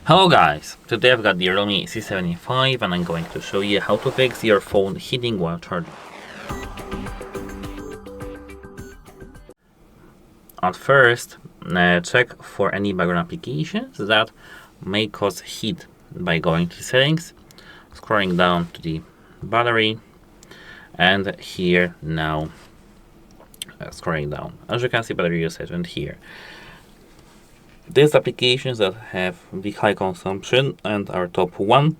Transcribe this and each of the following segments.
Hello guys, today I've got the REALME C75 and I'm going to show you how to fix your phone heating while charging. At first, check for any background applications that may cause heat by going to settings, scrolling down to the battery, and here now scrolling down. As you can see, battery usage, and here these applications that have the high consumption and are top one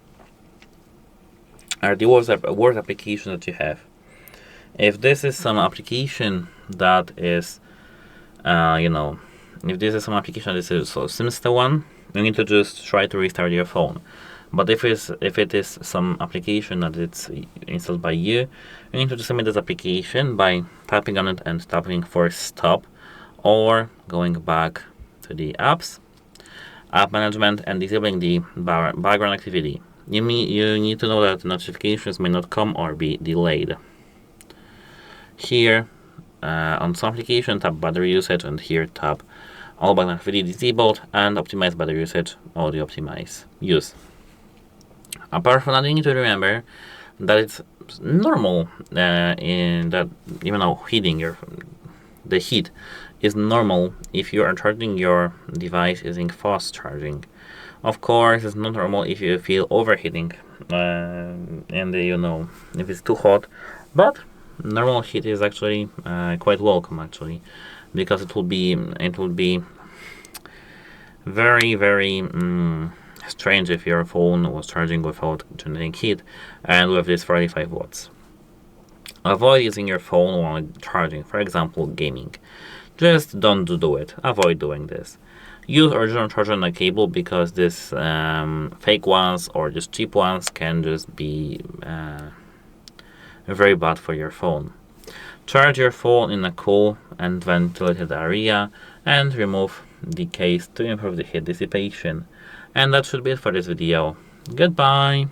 are the worst application that you have. If this is some application that is, if this is some application that is so sinister one, you need to just try to restart your phone. But if it is some application that it's installed by you, you need to just submit this application by tapping on it and tapping for stop, or going back to the apps, app management, and disabling the background activity. You need to know that notifications may not come or be delayed. Here, on some application, tap battery usage, and here tap all background activity disabled and optimize battery usage, audio optimize use. Apart from that, you need to remember that it's normal in that the heat is normal if you are charging your device using fast charging. Of course, it's not normal if you feel overheating and if it's too hot, but normal heat is actually quite welcome actually, because it will be very, very strange if your phone was charging without generating heat and with this 45 watts. Avoid using your phone while charging, for example gaming. Just don't do it. Avoid doing this. Use original charger on a cable, because this fake ones or just cheap ones can just be very bad for your phone. Charge your phone in a cool and ventilated area and remove the case to improve the heat dissipation. And that should be it for this video. Goodbye!